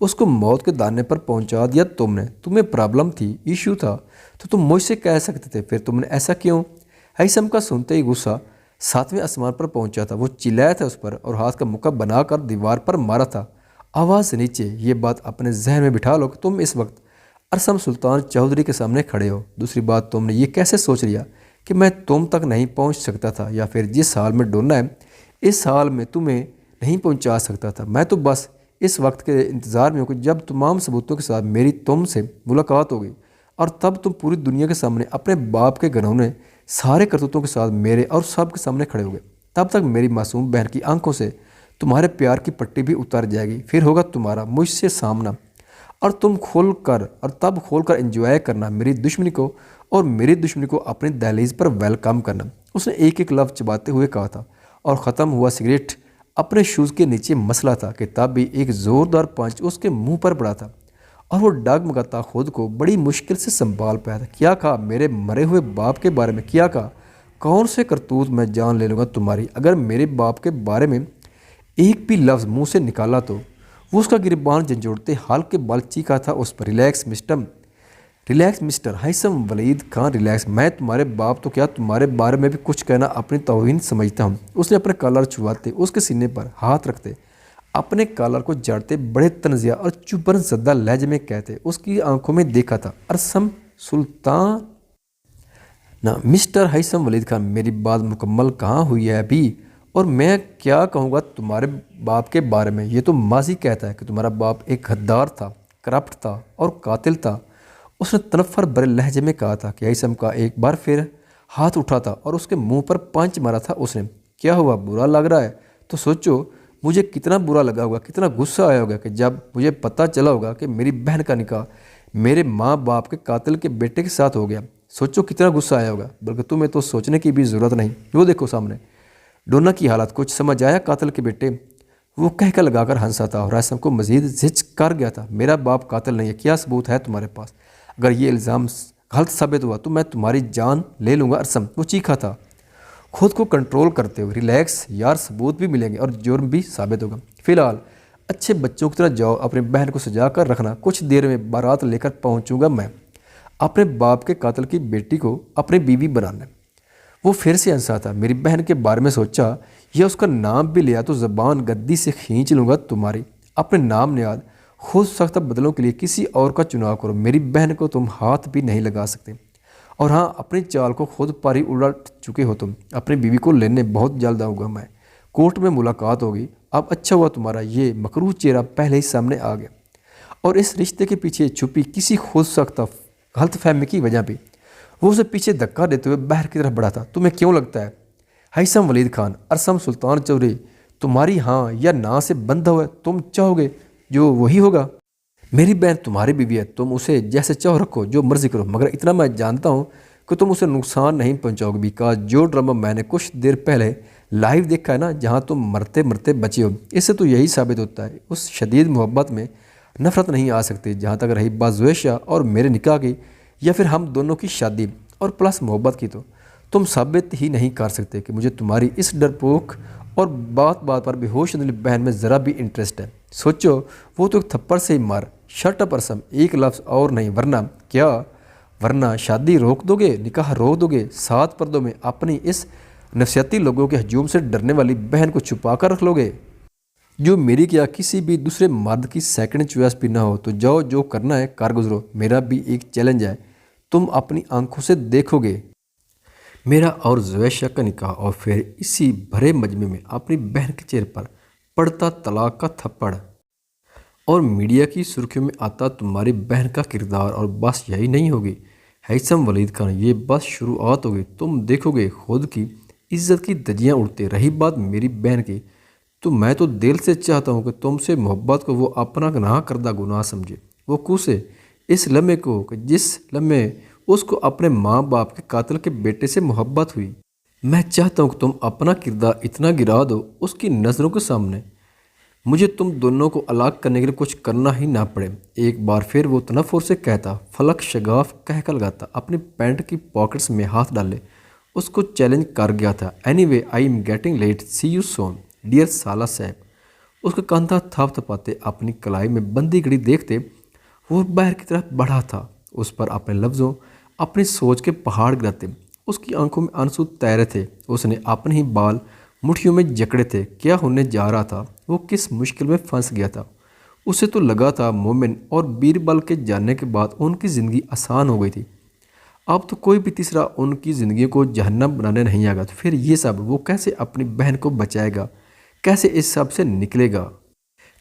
اس کو موت کے دانے پر پہنچا دیا تم نے۔ تمہیں پرابلم تھی، ایشو تھا، تو تم مجھ سے کہہ سکتے تھے، پھر تم نے ایسا کیوں؟ ہیثم کا سنتے ہی غصہ 7ویں آسمان پر پہنچا تھا۔ وہ چلایا تھا اس پر اور ہاتھ کا مکہ بنا کر دیوار پر مارا تھا، آواز سے نیچے۔ یہ بات اپنے ذہن میں بٹھا لو کہ تم اس وقت ارسم سلطان چودھری کے سامنے کھڑے ہو۔ دوسری بات، تم نے یہ کیسے سوچ لیا کہ میں تم تک نہیں پہنچ سکتا تھا، یا پھر جس حال میں ڈھونڈنا ہے اس حال میں تمہیں نہیں پہنچا سکتا تھا؟ میں تو بس اس وقت کے انتظار میں ہوں کہ جب تمام ثبوتوں کے ساتھ میری تم سے ملاقات ہوگی، اور تب تم پوری دنیا کے سامنے اپنے باپ کے گھنونے سارے کرتوتوں کے ساتھ میرے اور سب کے سامنے کھڑے ہوگے۔ تب تک میری معصوم بہن کی آنکھوں سے تمہارے پیار کی پٹی بھی اتر جائے گی۔ پھر ہوگا تمہارا مجھ سے سامنا، اور تم کھول کر انجوائے کرنا میری دشمنی کو، اور میری دشمنی کو اپنی دہلیز پر ویلکم کرنا۔ اس نے ایک ایک لفظ چباتے ہوئے کہا تھا، اور ختم ہوا سگریٹ اپنے شوز کے نیچے مسئلہ تھا کہ تب بھی ایک زوردار پنچ اس کے منہ پر پڑا تھا، اور وہ ڈگمگاتا خود کو بڑی مشکل سے سنبھال پایا تھا۔ کیا کہا میرے مرے ہوئے باپ کے بارے میں؟ کیا کہا؟ کون سے کرتوت میں جان لے لوں گا تمہاری؟ اگر میرے باپ کے بارے میں ایک بھی لفظ منہ سے نکالا تو وہ اس کا گریبان جھنجھوڑتے حال کے بال چیخا تھا اس پر۔ ریلیکس مسٹر ہیثم ولید خان، ریلیکس۔ میں تمہارے باپ تو کیا تمہارے بارے میں بھی کچھ کہنا اپنی توہین سمجھتا ہوں۔ اس نے اپنے کالر چھواتے، اس کے سینے پر ہاتھ رکھتے، اپنے کالر کو جاڑتے بڑے تنزیہ اور چبھن زدہ لہجے میں کہتے، اس کی آنکھوں میں دیکھا تھا ارسم سلطان۔ مسٹر ہیثم ولید خان، میری بات مکمل کہاں ہوئی ہے ابھی؟ اور میں کیا کہوں گا تمہارے باپ کے بارے میں؟ یہ تو ماضی کہتا ہے کہ تمہارا باپ ایک غدار تھا، کرپٹ تھا اور قاتل تھا۔ اس نے تنفر برے لہجے میں کہا تھا کہ ہیثم کا ایک بار پھر ہاتھ اٹھا تھا اور اس کے منہ پر پنچ مارا تھا اس نے۔ کیا ہوا؟ برا لگ رہا ہے؟ تو سوچو مجھے کتنا برا لگا ہوگا، کتنا غصہ آیا ہوگا کہ جب مجھے پتہ چلا ہوگا کہ میری بہن کا نکاح میرے ماں باپ کے قاتل کے بیٹے کے ساتھ ہو گیا۔ سوچو کتنا غصہ آیا ہوگا۔ بلکہ تمہیں تو سوچنے کی بھی ضرورت نہیں، وہ دیکھو سامنے ڈونا کی حالت۔ کچھ سمجھ آیا قاتل کے بیٹے؟ وہ کہہ کر لگا کر ہنسا تھا اور ہیثم کو مزید زچ کر گیا تھا۔ میرا باپ قاتل نہیں ہے، کیا ثبوت ہے تمہارے پاس؟ اگر یہ الزام غلط ثابت ہوا تو میں تمہاری جان لے لوں گا ارسم، وہ چیخا تھا خود کو کنٹرول کرتے ہوئے۔ ریلیکس یار، ثبوت بھی ملیں گے اور جرم بھی ثابت ہوگا۔ فی الحال اچھے بچوں کی طرح جاؤ، اپنی بہن کو سجا کر رکھنا، کچھ دیر میں بارات لے کر پہنچوں گا میں، اپنے باپ کے قاتل کی بیٹی کو اپنی بیوی بنانا۔ وہ پھر سے ہنسا تھا۔ میری بہن کے بارے میں سوچا یا اس کا نام بھی لیا تو زبان گدی سے کھینچ لوں گا تمہاری۔ اپنے نام نیاد خود سخت بدلوں کے لیے کسی اور کا چناؤ کرو، میری بہن کو تم ہاتھ بھی نہیں لگا سکتے۔ اور ہاں، اپنی چال کو خود پر ہی الٹ چکے ہو تم۔ اپنی بیوی کو لینے بہت جلد آؤں گا میں، کورٹ میں ملاقات ہوگی۔ اب اچھا ہوا تمہارا یہ مکروہ چہرہ پہلے ہی سامنے آ گیا، اور اس رشتے کے پیچھے چھپی کسی خود سخت غلط فہمی کی وجہ بھی۔ وہ اسے پیچھے دھکا دیتے ہوئے باہر کی طرف بڑھا تھا۔ تمہیں کیوں لگتا ہے ہیثم ولید خان، ارسم سلطان چودھری تمہاری ہاں یا نہ سے بندھا ہوا ہے؟ تم چاہو گے جو وہی ہوگا۔ میری بہن تمہاری بیوی ہے، تم اسے جیسے چاہو رکھو، جو مرضی کرو، مگر اتنا میں جانتا ہوں کہ تم اسے نقصان نہیں پہنچاؤ گے، بیکاز جو ڈرامہ میں نے کچھ دیر پہلے لائیو دیکھا ہے نا، جہاں تم مرتے مرتے بچے ہو، اس سے تو یہی ثابت ہوتا ہے اس شدید محبت میں نفرت نہیں آ سکتی۔ جہاں تک رہی بات زویشہ اور میرے نکاح کی، یا پھر ہم دونوں کی شادی اور پلس محبت کی، تو تم ثابت ہی نہیں کر سکتے کہ مجھے تمہاری اس ڈرپوک اور بات بات پر بے ہوش ہونے والی بہن میں ذرا بھی انٹرسٹ ہے۔ سوچو وہ تو ایک تھپڑ سے ہی مار۔ شٹ اپ ارسم، ایک لفظ اور نہیں، ورنہ شادی روک دو گے، نکاح روک دو گے، 7 پردوں میں اپنی اس نفسیاتی لوگوں کے ہجوم سے ڈرنے والی بہن کو چھپا کر رکھ لو گے، جو میری کیا کسی بھی دوسرے مرد کی سیکنڈ چوائس بھی نہ ہو۔ تو جاؤ، جو کرنا ہے کر گزرو۔ میرا بھی ایک چیلنج ہے، تم اپنی آنکھوں سے دیکھو گے میرا اور زویشہ کا نکاح، اور پھر اسی بھرے مجمع میں اپنی بہن کے چہرے پر پڑتا طلاق کا تھپڑ، اور میڈیا کی سرخیوں میں آتا تمہاری بہن کا کردار۔ اور بس یہی نہیں ہوگی ہیثم ولید خان، یہ بس شروعات ہوگی۔ تم دیکھو گے خود کی عزت کی دھجیاں اڑتے۔ رہی بات میری بہن کی، تو میں تو دل سے چاہتا ہوں کہ تم سے محبت کو وہ اپنا نہ کردہ گناہ سمجھے، وہ کوسے اس لمحے کو کہ جس لمحے اس کو اپنے ماں باپ کے قاتل کے بیٹے سے محبت ہوئی۔ میں چاہتا ہوں کہ تم اپنا کردار اتنا گرا دو اس کی نظروں کے سامنے، مجھے تم دونوں کو الگ کرنے کے لیے کچھ کرنا ہی نہ پڑے۔ ایک بار پھر وہ تنفر سے کہتا، فلک شگاف کہہ کر لگاتا، اپنی پینٹ کی پاکٹس میں ہاتھ ڈالے اس کو چیلنج کر گیا تھا۔ Anyway I am getting late, see you soon dear سالہ صاحب۔ اس کا کاندھا تھپتھپاتے اپنی کلائی میں بندی گھڑی دیکھتے وہ باہر کی طرف بڑھا تھا۔ اس پر اپنے لفظوں، اپنی سوچ کے پہاڑ گراتے اس کی آنکھوں میں آنسو تیرے تھے۔ اس نے اپنے ہی بال مٹھیوں میں جکڑے تھے۔ کیا ہونے جا رہا تھا؟ وہ کس مشکل میں پھنس گیا تھا؟ اسے تو لگا تھا مومن اور بیربل کے جاننے کے بعد ان کی زندگی آسان ہو گئی تھی۔ اب تو کوئی بھی تیسرا ان کی زندگی کو جہنم بنانے نہیں آئے گا۔ تو پھر یہ سب وہ کیسے اپنی بہن کو بچائے گا؟ کیسے اس سب سے نکلے گا؟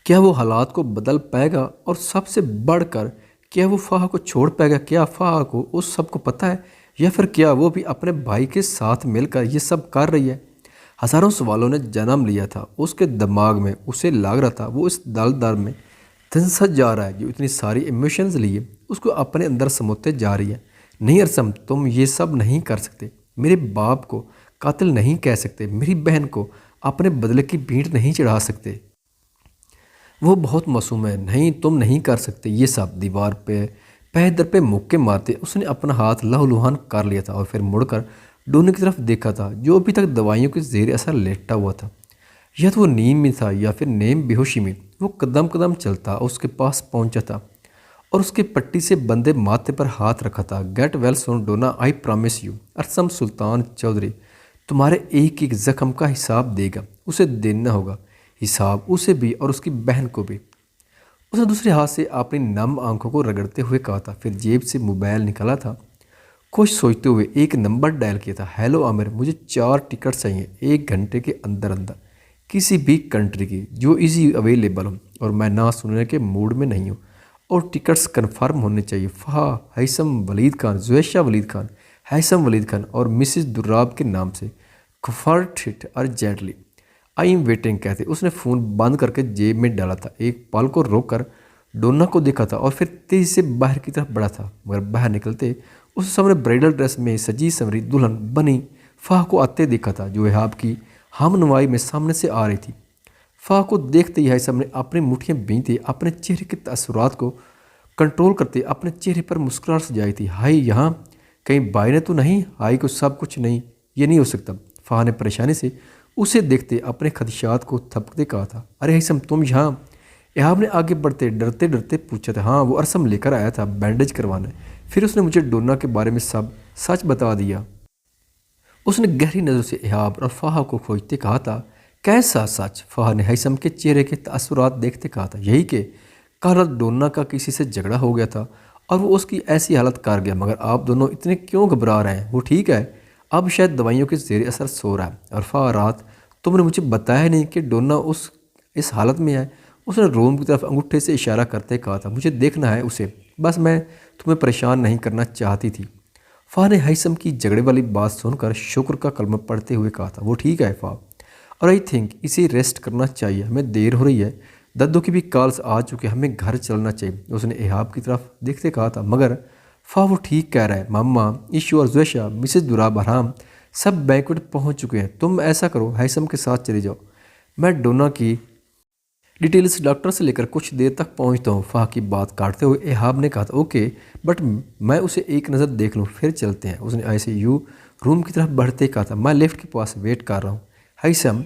کیا وہ حالات کو بدل پائے گا؟ اور سب سے بڑھ کر کیا وہ فہا کو چھوڑ پائے گا؟ کیا فہا کو اس سب کو پتہ ہے، یا پھر کیا وہ بھی اپنے بھائی کے ساتھ مل کر یہ سب کر رہی ہے؟ ہزاروں سوالوں نے جنم لیا تھا اس کے دماغ میں۔ اسے لگ رہا تھا وہ اس دلدل میں دھنسا جا رہا ہے جو اتنی ساری ایموشنز لیے اس کو اپنے اندر سموتے جا رہی ہے۔ نہیں ارسم، تم یہ سب نہیں کر سکتے، میرے باپ کو قاتل نہیں کہہ سکتے، میری بہن کو اپنے بدلے کی بھیٹ نہیں چڑھا سکتے، وہ بہت معصوم ہے۔ نہیں، تم نہیں کر سکتے یہ سب۔ دیوار پہ پہ در پہ مکے مارتے اس نے اپنا ہاتھ لہولہان کر لیا تھا اور پھر مڑ کر ڈونی کی طرف دیکھا تھا جو ابھی تک دوائیوں کے زیر اثر لیٹا ہوا تھا۔ یا تو وہ نیند میں تھا یا پھر نیم بے ہوشی میں۔ وہ قدم قدم چلتا اس کے پاس پہنچا تھا اور اس کے پٹی سے بندے ماتھے پر ہاتھ رکھا تھا۔ Get well soon Donna, I promise you, Arsam Sultan Chaudhry تمہارے ایک ایک زخم کا حساب دے گا، اسے دینا ہوگا حساب، اسے بھی اور اس کی بہن کو بھی۔ اس نے دوسرے ہاتھ سے اپنی نم آنکھوں کو رگڑتے ہوئے کہا تھا، پھر جیب سے موبائل نکالا تھا، کچھ سوچتے ہوئے ایک نمبر ڈائل کیا تھا۔ ہیلو عامر، مجھے 4 ٹکٹ چاہیے 1 گھنٹے کے اندر اندر، کسی بھی کنٹری کی جو ایزی اویلیبل ہو، اور میں نہ سننے کے موڈ میں نہیں ہوں، اور ٹکٹس کنفرم ہونے چاہیے۔ فہا، ہیثم ولید خان، زویشہ ولید خان، ہیثم ولید خان اور مسز دراب کے نام سے، convert it urgently, I am waiting کہتے اس نے فون بند کر کے جیب میں ڈالا تھا۔ ایک پل کو روک کر ڈونا کو دیکھا تھا اور پھر تیزی سے باہر کی طرف بڑھا تھا، مگر باہر نکلتے اس سامنے برائڈل ڈریس میں سجی سنوری دلہن بنی فہا کو آتے دیکھا تھا جو احاب کی ہم نوائی میں سامنے سے آ رہی تھی۔ فہا کو دیکھتے ہی ہیثم نے اپنی مٹھیاں بینتے اپنے چہرے کے تاثرات کو کنٹرول کرتے اپنے چہرے پر مسکراہٹ سجائی تھی۔ ہائی، یہاں کہیں بھائی نے تو نہیں؟ ہائی کو سب کچھ نہیں، یہ نہیں ہو سکتا۔ فہا نے پریشانی سے اسے دیکھتے اپنے خدشات کو تھپکتے کہا تھا، ارے ہیثم تم یہاں؟ احاب نے آگے بڑھتے ڈرتے ڈرتے پوچھا تھا۔ ہاں، وہ ارسم لے کر آیا تھا بینڈیج کروانا، پھر اس نے مجھے ڈونا کے بارے میں سب سچ بتا دیا۔ اس نے گہری نظر سے احاب اور فہا کو کھوجتے کہا تھا، کیسا سچ؟ فہا نے ہیثم کے چہرے کے تاثرات دیکھتے کہا تھا، یہی کہ کل رات ڈونا کا کسی سے جھگڑا ہو گیا تھا اور وہ اس کی ایسی حالت کر گیا، مگر آپ دونوں اتنے کیوں گھبرا رہے ہیں؟ وہ ٹھیک ہے، اب شاید دوائیوں کے زیر اثر سو رہا ہے۔ اور فہا، رات تم نے مجھے بتایا نہیں کہ ڈونا اس حالت میں ہے؟ اس نے روم کی طرف انگوٹھے سے اشارہ کرتے کہا تھا، مجھے دیکھنا ہے اسے، بس میں تمہیں پریشان نہیں کرنا چاہتی تھی۔ فہا نے ہیثم کی جھگڑے والی بات سن کر شکر کا کلمہ پڑھتے ہوئے کہا تھا، وہ ٹھیک ہے فہا، اور آئی تھنک اسے ریسٹ کرنا چاہیے، ہمیں دیر ہو رہی ہے، ددو کی بھی کالز آ چکے، ہمیں گھر چلنا چاہیے۔ اس نے احاب کی طرف دیکھتے کہا تھا، مگر فہا وہ ٹھیک کہہ رہا ہے، ماما، ایشو اور زویشہ، مسز دراب آرام سب بینکوٹ پہنچ چکے ہیں، تم ایسا کرو ہیثم کے ساتھ چلے جاؤ، میں ڈونا کی ڈیٹیلز ڈاکٹر سے لے کر کچھ دیر تک پہنچتا ہوں۔ فہا کی بات کاٹتے ہوئے احاب نے کہا تھا، اوکے، بٹ میں اسے ایک نظر دیکھ لوں پھر چلتے ہیں۔ اس نے آئی سی یو روم کی طرف بڑھتے کہا تھا، میں لفٹ کے پاس ویٹ کر رہا ہوں۔ ہیثم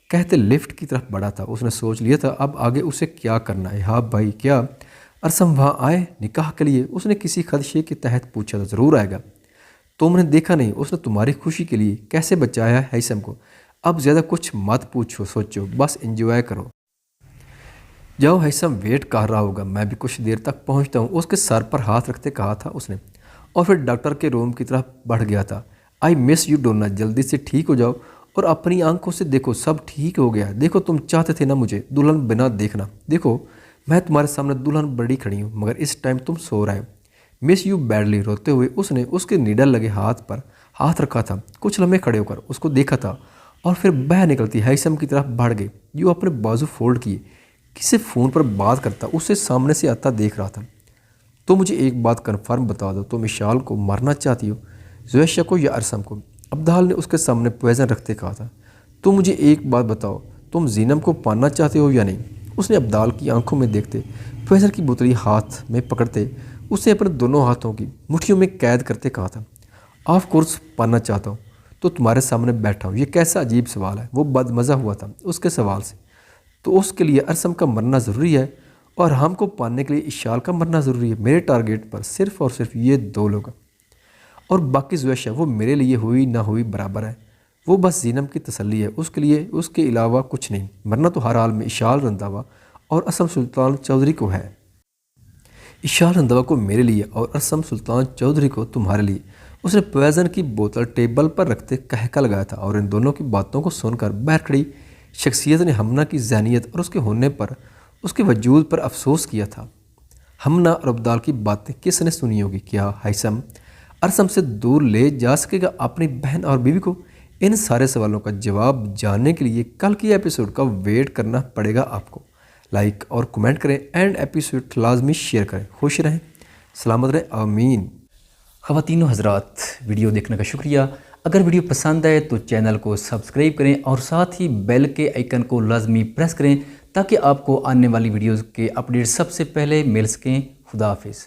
کہتے لفٹ کی طرف بڑھا تھا۔ اس نے سوچ لیا تھا اب آگے اسے کیا کرنا ہے۔ احاب بھائی، کیا ارسم وہاں آئے نکاح کے لیے؟ اس نے کسی خدشے کے تحت پوچھا تھا۔ ضرور آئے گا، تم نے دیکھا نہیں اس نے تمہاری خوشی کے لیے کیسے بچایا ہے ہیثم کو۔ اب زیادہ کچھ مت پوچھو سوچو، بس انجوائے کرو، جاؤ، ہیثم ویٹ کر رہا ہوگا، میں بھی کچھ دیر تک پہنچتا ہوں۔ اس کے سر پر ہاتھ رکھتے کہا تھا اس نے، اور پھر ڈاکٹر کے روم کی طرف بڑھ گیا تھا۔ آئی مس یو ڈونا، جلدی سے ٹھیک ہو جاؤ اور اپنی آنکھوں سے دیکھو سب ٹھیک ہو گیا۔ دیکھو تم چاہتے تھے نا مجھے دلہن بنا دیکھنا، دیکھو میں تمہارے سامنے دلہن بڑی کھڑی ہوں، مگر اس ٹائم تم سو رہے ہو۔ مس یو بیڈلی، روتے ہوئے اس نے اس کے نیڈل لگے ہاتھ پر ہاتھ رکھا تھا۔ کچھ لمحے کھڑے ہو کر اس کو دیکھا تھا اور پھر باہر نکلتی ہیثم کی طرف بڑھ گئی جو اپنے بازو فولڈ کیے کسی فون پر بات کرتا اسے سامنے سے آتا دیکھ رہا تھا۔ تو مجھے ایک بات کنفرم بتا دو، تم اشال کو مارنا چاہتی ہو، زویشہ کو یا ارسم کو؟ ابدال نے اس کے سامنے پویزن رکھتے کہا تھا، تو مجھے ایک بات بتاؤ، تم زینب کو پانا چاہتے ہو یا نہیں؟ اس نے ابدال کی آنکھوں میں دیکھتے پویزن کی بوتلی ہاتھ میں پکڑتے اسے اپنے دونوں ہاتھوں کی مٹھیوں میں قید کرتے کہا تھا، آف کورس پانا چاہتا ہوں، تو تمہارے سامنے بیٹھا ہوں۔ یہ کیسا عجیب سوال ہے؟ وہ بدمزہ ہوا تھا اس کے سوال سے۔ تو اس کے لیے ارسم کا مرنا ضروری ہے اور ہم کو پانے کے لیے اشال کا مرنا ضروری ہے۔ میرے ٹارگیٹ پر صرف اور صرف یہ 2 لوگ ہیں اور باقی زویش ہے وہ میرے لیے ہوئی نہ ہوئی برابر ہے، وہ بس زینب کی تسلی ہے، اس کے لیے اس کے علاوہ کچھ نہیں۔ مرنا تو ہر حال میں اشال رنداوا اور ارسم سلطان چودھری کو ہے، اشال رنداوا کو میرے لیے اور ارسم سلطان چودھری کو تمہارے لیے۔ اس نے پوائزن کی بوتل ٹیبل پر رکھتے کہکا لگایا تھا اور ان دونوں کی باتوں کو سن کر باہر کھڑی شخصیت نے ہمنا کی ذہنیت اور اس کے ہونے پر، اس کے وجود پر افسوس کیا تھا۔ ہمنا اور ابدال کی باتیں کس نے سنی ہوگی؟ کیا ہیثم ارسم سے دور لے جا سکے گا اپنی بہن اور بیوی کو؟ ان سارے سوالوں کا جواب جاننے کے لیے کل کی ایپیسوڈ کا ویٹ کرنا پڑے گا آپ کو۔ لائک اور کمنٹ کریں اینڈ ایپیسوڈ لازمی شیئر کریں۔ خوش رہیں، سلامت رہیں، آمین۔ خواتین و حضرات، ویڈیو دیکھنے کا شکریہ۔ اگر ویڈیو پسند آئے تو چینل کو سبسکرائب کریں اور ساتھ ہی بیل کے آئیکن کو لازمی پریس کریں تاکہ آپ کو آنے والی ویڈیوز کے اپڈیٹ سب سے پہلے مل سکیں۔ خدا حافظ۔